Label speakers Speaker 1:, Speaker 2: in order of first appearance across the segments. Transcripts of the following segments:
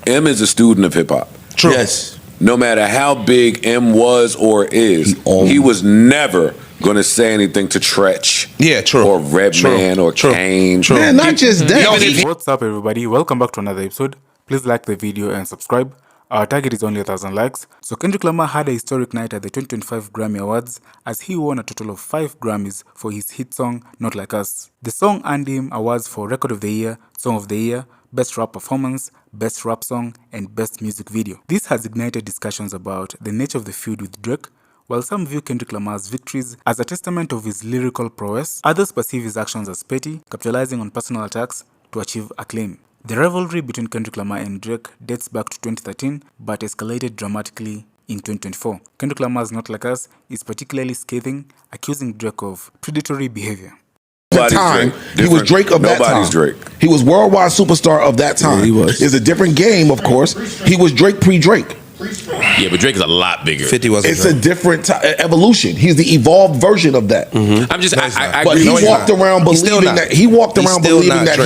Speaker 1: M is a student of hip hop.
Speaker 2: True.
Speaker 3: Yes.
Speaker 1: No matter how big M was or is, he was never going to say anything to Tretch.
Speaker 2: Yeah, true.
Speaker 1: Or Redman or Kane.
Speaker 2: True.
Speaker 3: Man, not just that.
Speaker 4: What's up, everybody? Welcome back to another episode. Please like the video and subscribe. Our target is only 1,000 likes. So Kendrick Lamar had a historic night at the 2025 Grammy Awards as he won a total of 5 Grammys for his hit song, Not Like Us. The song earned him awards for Record of the Year, Song of the Year, Best Rap Performance, Best Rap Song, and Best Music Video. This has ignited discussions about the nature of the feud with Drake. While some view Kendrick Lamar's victories as a testament of his lyrical prowess, others perceive his actions as petty, capitalizing on personal attacks to achieve acclaim. The rivalry between Kendrick Lamar and Drake dates back to 2013 but escalated dramatically in 2024. Kendrick Lamar's Not Like Us is particularly scathing, accusing Drake of predatory behavior.
Speaker 3: That time, he was Drake of that time.
Speaker 1: Nobody's Drake.
Speaker 3: He was worldwide superstar of that time.
Speaker 2: Yeah, he was.
Speaker 3: It's a different game, of course. He was Drake pre-Drake.
Speaker 5: Yeah, but Drake is a lot bigger.
Speaker 2: 50 wasn't.
Speaker 3: It's a different evolution. He's the evolved version of that.
Speaker 5: I'm just, I
Speaker 3: But
Speaker 5: agree.
Speaker 3: he walked around believing that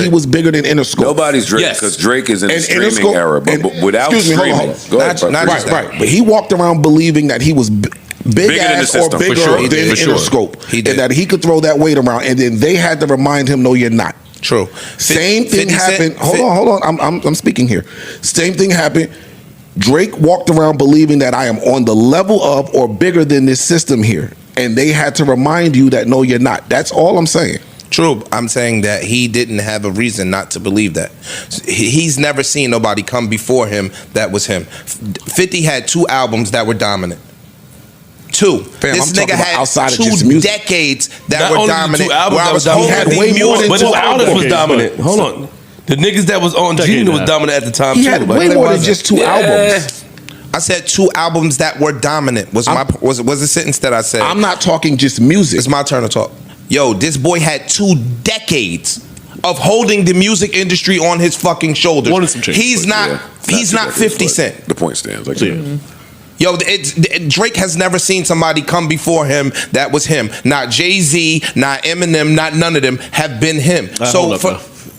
Speaker 3: he was bigger than Interscope.
Speaker 1: Nobody's Drake
Speaker 5: Yes.
Speaker 1: because Drake is in the
Speaker 3: And
Speaker 1: streaming
Speaker 3: Interscope-
Speaker 1: era. But without
Speaker 3: excuse me, hold
Speaker 1: streaming,
Speaker 3: on.
Speaker 1: go ahead, bro.
Speaker 3: Right. But he walked around believing that he was big
Speaker 1: than the
Speaker 3: ass or
Speaker 1: system, for
Speaker 3: bigger
Speaker 1: sure. He
Speaker 3: than
Speaker 1: did, for
Speaker 3: Interscope.
Speaker 2: He did.
Speaker 3: And that he could throw that weight around. And then they had to remind him, no, you're not.
Speaker 2: True.
Speaker 3: Same thing
Speaker 2: 50
Speaker 3: happened.
Speaker 2: Cent-
Speaker 3: Hold on. I'm speaking here. Same thing happened. Drake walked around believing that I am on the level of or bigger than this system here. And they had to remind you that no, you're not. That's all I'm saying.
Speaker 2: True. I'm saying that he didn't have a reason not to believe that. He's never seen nobody come before him that was him. 50 had 2 albums that were dominant. 2.
Speaker 3: Fam,
Speaker 2: This
Speaker 3: I'm
Speaker 2: nigga
Speaker 3: talking about
Speaker 2: had
Speaker 3: outside of
Speaker 2: 2
Speaker 3: just music.
Speaker 2: decades that
Speaker 6: Not
Speaker 2: were
Speaker 6: only the
Speaker 2: dominant.
Speaker 6: 2 albums
Speaker 2: where I
Speaker 6: that
Speaker 2: was
Speaker 6: were dominant,
Speaker 3: had
Speaker 2: holding
Speaker 3: way
Speaker 2: the
Speaker 3: more than
Speaker 2: music.
Speaker 6: But his artist was dominant. Hold on. The niggas that was on Gina was dominant at the time
Speaker 3: He
Speaker 6: too.
Speaker 3: had
Speaker 6: Like,
Speaker 3: way
Speaker 6: they
Speaker 3: more than
Speaker 6: wasn't.
Speaker 3: just 2 albums.
Speaker 2: I said 2 albums that were dominant. Was the sentence that I said?
Speaker 3: I'm not talking just music.
Speaker 2: It's my turn to talk. Yo, this boy had 2 decades of holding the music industry on his fucking shoulders.
Speaker 6: Wanted some change,
Speaker 2: He's not.
Speaker 1: Yeah,
Speaker 2: He's not 50 Cent.
Speaker 1: The point stands. Like,
Speaker 2: Yo, Drake has never seen somebody come before him that was him. Not Jay-Z, not Eminem, not none of them have been him.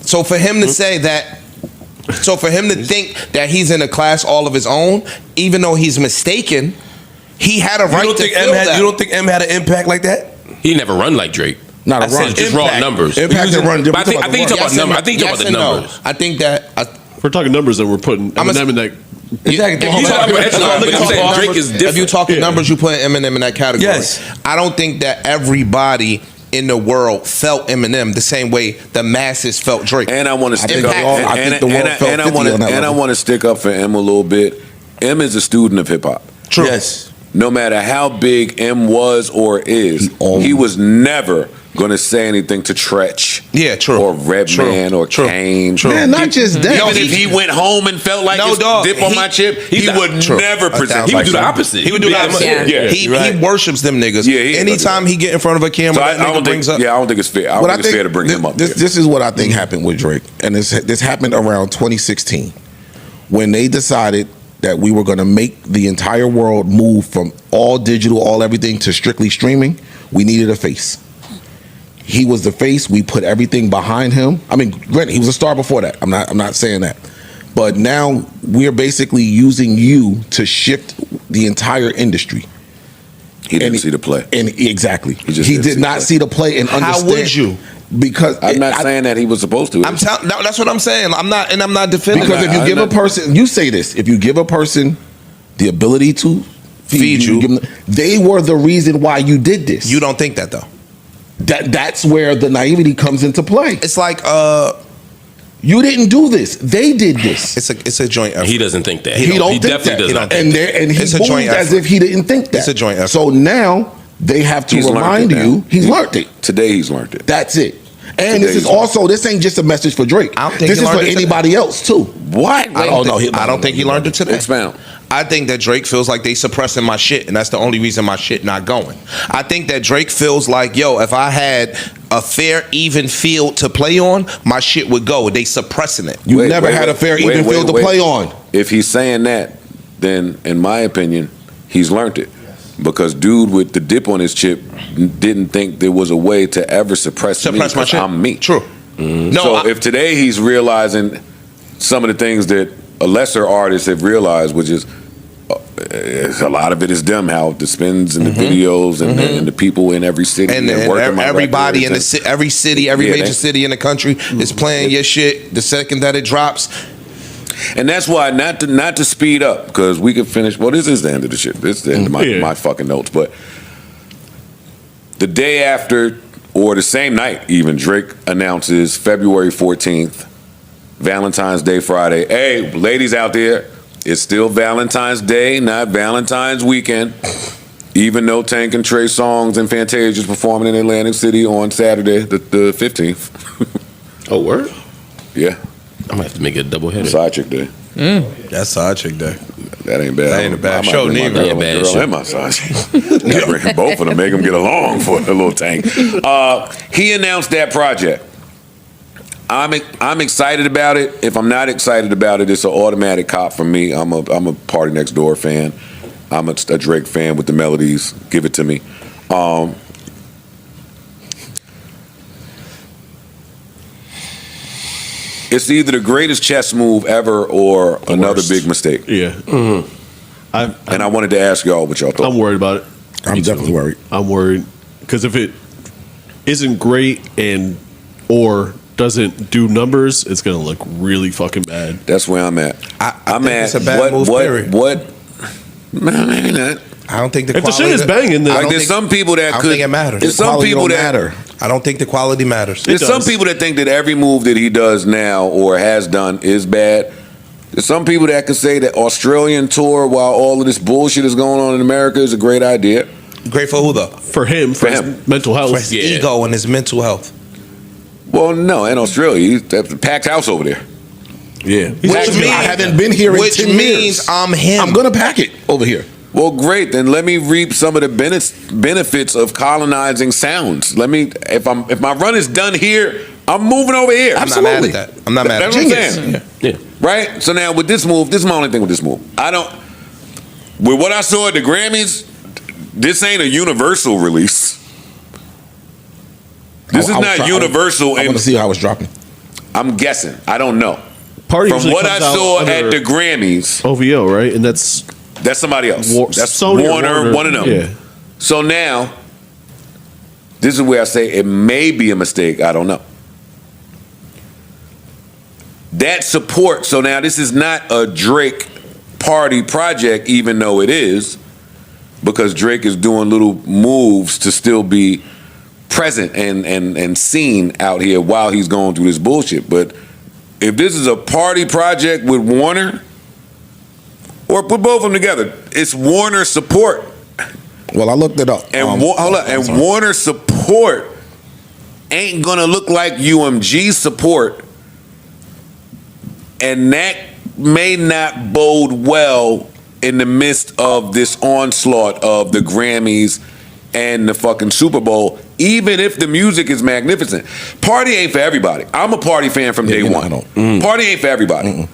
Speaker 2: So for him to say that. So for him to think that he's in a class all of his own, even though he's mistaken, he had a right to feel that.
Speaker 6: You don't think M had an impact like that?
Speaker 5: He never run like Drake.
Speaker 3: Not a
Speaker 5: I said
Speaker 3: run.
Speaker 5: just raw numbers.
Speaker 3: Impact and run.
Speaker 5: But I think you talk about numbers. I think you talk about the numbers.
Speaker 2: I think that.
Speaker 6: We're talking numbers that we're putting Eminem in that.
Speaker 5: Exactly. If you talk about echelon, but I'm saying Drake is different.
Speaker 2: If you talking numbers, you put Eminem in that category.
Speaker 6: Yes.
Speaker 2: I don't think that everybody in the world felt Eminem the same way the masses felt Drake.
Speaker 1: And I want to stick up.
Speaker 2: Impact.
Speaker 3: I think the world felt 50 on that
Speaker 1: And I
Speaker 3: level.
Speaker 1: want to stick up for M a little bit. M is a student of hip hop.
Speaker 2: True.
Speaker 6: Yes.
Speaker 1: No matter how big M was or is, he was never going to say anything to Tretch.
Speaker 2: Yeah, true.
Speaker 1: Or Redman or Kane.
Speaker 3: Man, not just that.
Speaker 1: Even if he went home and felt like
Speaker 2: No,
Speaker 1: his
Speaker 2: dog.
Speaker 1: dip on my chip, he would never present.
Speaker 5: He would do the
Speaker 1: himself.
Speaker 5: opposite.
Speaker 2: He would do the opposite.
Speaker 1: Yeah.
Speaker 2: He worships them niggas.
Speaker 1: Yeah,
Speaker 2: Anytime he get in front of a camera,
Speaker 1: So I
Speaker 2: that nigga
Speaker 1: don't
Speaker 2: brings
Speaker 1: think.
Speaker 2: up.
Speaker 1: Yeah, I don't think it's fair. I don't think it's fair to bring him up.
Speaker 3: This is what I think happened with Drake, and this happened around 2016 when they decided that we were going to make the entire world move from all digital, all everything to strictly streaming. We needed a face. He was the face. We put everything behind him. I mean, granted, he was a star before that. I'm not saying that, but now we're basically using you to shift the entire industry.
Speaker 1: He didn't see the play.
Speaker 3: And exactly, he
Speaker 1: didn't
Speaker 3: did not see the play and understand.
Speaker 2: How would you?
Speaker 3: Because
Speaker 1: I'm not saying that he was supposed to.
Speaker 2: That's what I'm saying. I'm not defending.
Speaker 3: Because if you give a person, you say this, if you give a person the ability to feed you, give them, they were the reason why you did this.
Speaker 2: You don't think that though.
Speaker 3: That's where the naivety comes into play.
Speaker 2: It's like
Speaker 3: you didn't do this; they did this.
Speaker 2: it's a joint effort.
Speaker 5: He doesn't think that.
Speaker 3: He don't
Speaker 5: He
Speaker 3: think
Speaker 5: definitely
Speaker 3: that.
Speaker 5: does not.
Speaker 3: And he
Speaker 2: It's a
Speaker 3: moved
Speaker 2: joint
Speaker 3: as
Speaker 2: effort.
Speaker 3: if he didn't think that.
Speaker 2: It's a joint effort.
Speaker 3: So now they have to
Speaker 1: He's learned
Speaker 3: remind
Speaker 1: it now.
Speaker 3: you he's learned it.
Speaker 1: Today he's learned it.
Speaker 3: That's it. And this is also, this ain't just a message for Drake.
Speaker 2: I don't think
Speaker 3: This
Speaker 2: he
Speaker 3: is for
Speaker 2: learned it
Speaker 3: anybody else too.
Speaker 1: What?
Speaker 2: I don't think he learned it today.
Speaker 1: Expound.
Speaker 2: I think that Drake feels like they suppressing my shit, and that's the only reason my shit not going. I think that Drake feels like, yo, if I had a fair, even field to play on, my shit would go. They suppressing it.
Speaker 3: You never had a fair, even field to play on.
Speaker 1: If he's saying that, then in my opinion, he's learned it. Because dude with the dip on his chip didn't think there was a way to ever suppress me
Speaker 2: my
Speaker 1: 'cause
Speaker 2: shit.
Speaker 1: I'm me.
Speaker 2: True.
Speaker 1: So if today he's realizing some of the things that a lesser artists have realized, which is a lot of it is them, how the spins and the videos and the people in every city
Speaker 2: and everybody in every city, every major city in the country is playing your shit the second that it drops.
Speaker 1: And that's why not to speed up, because we could finish. Well, this is the end of the shit. This is the end of my fucking notes. But the day after, or the same night, even Drake announces February 14th, Valentine's Day Friday. Hey, ladies out there, it's still Valentine's Day, not Valentine's weekend. Even though Tank and Trey Songz and Fantasia's performing in Atlantic City on Saturday, the 15th.
Speaker 5: Oh, word?
Speaker 1: Yeah.
Speaker 5: I'm gonna have to make it a double header.
Speaker 1: Side chick day.
Speaker 2: That's Side Chick Day.
Speaker 1: That ain't bad.
Speaker 2: That ain't a bad show neither.
Speaker 5: Yeah, bad show.
Speaker 1: And my side chick. Bring both of them, make them get along for a little Tank. He announced that project. I'm excited about it. If I'm not excited about it, it's an automatic cop for me. I'm a Party Next Door fan. I'm a Drake fan with the melodies. Give it to me. It's either the greatest chess move ever or another big mistake.
Speaker 7: Yeah.
Speaker 1: And I wanted to ask y'all what y'all thought.
Speaker 7: I'm worried about it.
Speaker 3: I'm definitely worried.
Speaker 7: I'm worried because if it isn't great or doesn't do numbers, it's gonna look really fucking bad.
Speaker 1: That's where I'm at. I'm
Speaker 2: think
Speaker 1: at
Speaker 2: it's a bad move, period.
Speaker 1: what? Maybe not.
Speaker 2: I don't think the
Speaker 7: If the
Speaker 2: quality
Speaker 7: shit is banging, then
Speaker 1: Like there's some people that
Speaker 2: I don't
Speaker 1: could.
Speaker 2: think it matters.
Speaker 1: There's
Speaker 2: The
Speaker 1: some
Speaker 3: Quality
Speaker 1: people
Speaker 3: don't
Speaker 1: that
Speaker 3: matter.
Speaker 2: I don't think the quality matters.
Speaker 1: There's some
Speaker 7: does.
Speaker 1: people that think that every move that he does now or has done is bad. There's some people that could say that Australian tour while all of this bullshit is going on in America is a great idea.
Speaker 2: Great for who though?
Speaker 7: for him, for his
Speaker 1: him.
Speaker 7: mental health.
Speaker 2: For his ego and his mental health.
Speaker 1: Well, no, in Australia, that's a packed house over there.
Speaker 7: Yeah.
Speaker 2: Which
Speaker 3: I
Speaker 2: means
Speaker 3: haven't been here in 10 years.
Speaker 2: I'm him.
Speaker 3: I'm gonna pack it over here.
Speaker 1: Well, great. Then let me reap some of the benefits of colonizing sounds. If my run is done here, I'm moving over here.
Speaker 2: I'm not mad at that. I'm not mad at
Speaker 1: That's what I'm
Speaker 2: that.
Speaker 1: saying.
Speaker 5: Yeah.
Speaker 1: Right? So now with this move, this is my only thing with this move. With what I saw at the Grammys, this ain't a universal release. This is not universal.
Speaker 3: I want to see how it's dropping.
Speaker 1: I'm guessing. I don't know.
Speaker 7: Party
Speaker 1: From
Speaker 7: usually
Speaker 1: what I
Speaker 7: comes out
Speaker 1: saw
Speaker 7: under
Speaker 1: at the Grammys,
Speaker 7: OVO, right? And that's
Speaker 1: somebody else. That's
Speaker 7: Sony or
Speaker 1: Warner, one of them.
Speaker 7: Yeah.
Speaker 1: So now, this is where I say it may be a mistake. I don't know. That support, so now this is not a Drake party project, even though it is, because Drake is doing little moves to still be present and seen out here while he's going through this bullshit. But if this is a party project with Warner, or put both of them together, it's Warner support.
Speaker 3: Well, I looked it up.
Speaker 1: And Warner support ain't gonna look like UMG support, and that may not bode well in the midst of this onslaught of the Grammys and the fucking Super Bowl, even if the music is magnificent. Party ain't for everybody. I'm a Party fan from day one. Party ain't for everybody.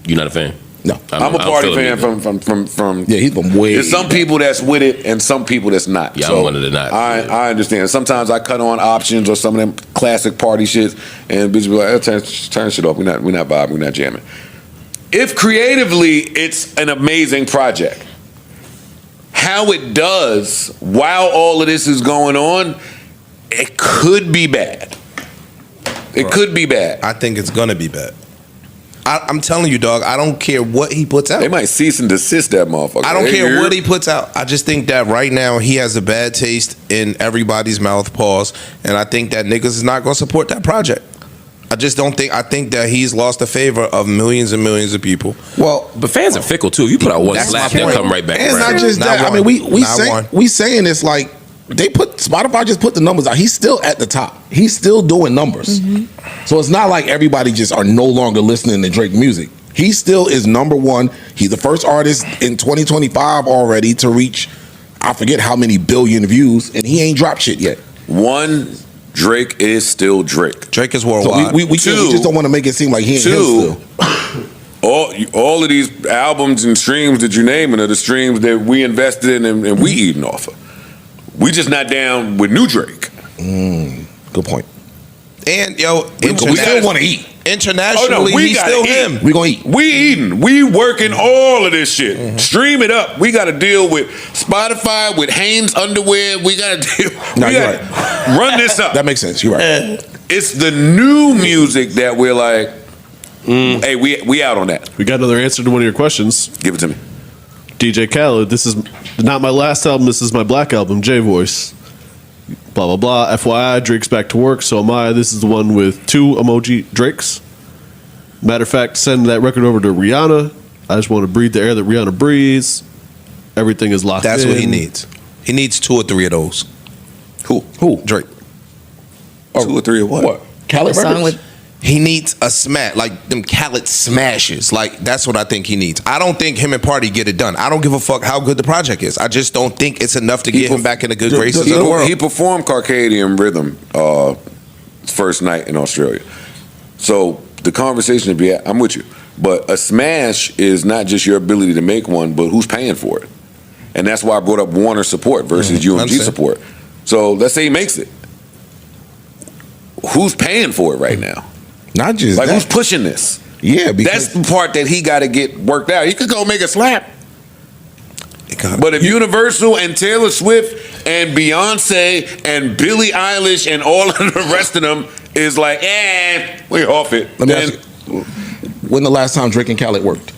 Speaker 5: You're not a fan?
Speaker 3: No.
Speaker 1: I'm a Party fan from
Speaker 3: Yeah, he's from way.
Speaker 1: There's some people that's with it and some people that's not.
Speaker 5: Yeah, I'm one of the not.
Speaker 1: I understand. Sometimes I cut on options or some of them classic party shits, and bitches be like, oh, turn shit off. We're not vibing. We're not jamming. If creatively it's an amazing project, how it does while all of this is going on, it could be bad. It could be bad.
Speaker 2: I think it's gonna be bad. I'm telling you, dog. I don't care what he puts out.
Speaker 1: They might cease and desist that motherfucker.
Speaker 2: I don't care what he puts out. I just think that right now he has a bad taste in everybody's mouth. Pause. And I think that niggas is not gonna support that project. I just don't think. I think that he's lost the favor of millions and millions of people.
Speaker 3: Well,
Speaker 5: But fans are fickle too. You put out one
Speaker 2: That's
Speaker 5: slap,
Speaker 2: my
Speaker 5: they'll
Speaker 2: point.
Speaker 5: come right back
Speaker 3: and it's
Speaker 5: around.
Speaker 3: not just
Speaker 2: Not
Speaker 3: that.
Speaker 2: one.
Speaker 3: I mean,
Speaker 2: Not
Speaker 3: we saying it's like they put Spotify just put the numbers out. He's still at the top. He's still doing numbers. So it's not like everybody just are no longer listening to Drake music. He still is number one. He's the first artist in 2025 already to reach, I forget how many billion views, and he ain't dropped shit yet.
Speaker 1: One, Drake is still Drake.
Speaker 2: Drake is
Speaker 3: So
Speaker 2: worldwide.
Speaker 3: we just don't want to make it seem like he ain't him
Speaker 1: Two,
Speaker 3: still.
Speaker 1: all of these albums and streams that you're naming are the streams that we invested in and we eating off of. We just not down with new Drake.
Speaker 3: Good point.
Speaker 2: And yo,
Speaker 3: we still want to eat.
Speaker 2: Internationally,
Speaker 1: we
Speaker 2: he's
Speaker 1: gotta
Speaker 2: still
Speaker 1: eat.
Speaker 2: him.
Speaker 3: We gonna eat.
Speaker 1: We eating. We working all of this shit. Stream it up. We got to deal with Spotify, with Hanes underwear. We got to deal.
Speaker 3: No,
Speaker 1: we
Speaker 3: you're
Speaker 1: gotta run this up.
Speaker 3: That makes sense. You're right.
Speaker 1: It's the new music that we're like, hey, we out on that.
Speaker 7: We got another answer to one of your questions.
Speaker 1: Give it to me.
Speaker 7: DJ Khaled, this is not my last album. This is my black album, J Voice. Blah, blah, blah. FYI, Drake's back to work, so am I. This is the one with 2 emoji Drakes. Matter of fact, send that record over to Rihanna. I just want to breathe the air that Rihanna breathes. Everything is locked in.
Speaker 2: That's what he needs. He needs 2 or 3 of those.
Speaker 1: Who?
Speaker 2: Drake.
Speaker 1: 2 or 3 of what?
Speaker 3: Khaled
Speaker 8: The song
Speaker 3: records?
Speaker 8: with
Speaker 2: He needs a smash, like them Khaled smashes. Like that's what I think he needs. I don't think him and Party get it done. I don't give a fuck how good the project is. I just don't think it's enough to get him back in the good graces of the world.
Speaker 1: He performed Circadian Rhythm first night in Australia. So the conversation would be, I'm with you. But a smash is not just your ability to make one, but who's paying for it. And that's why I brought up Warner support versus UMG support. So let's say he makes it. Who's paying for it right now?
Speaker 3: Not just
Speaker 1: Like,
Speaker 3: that.
Speaker 1: who's pushing this?
Speaker 3: Yeah, because
Speaker 1: That's the part that he got to get worked out. He could go make a slap. But if Universal and Taylor Swift and Beyonce and Billie Eilish and all of the rest of them is like, we're off it.
Speaker 3: let me ask you, when the last time Drake and Khaled worked?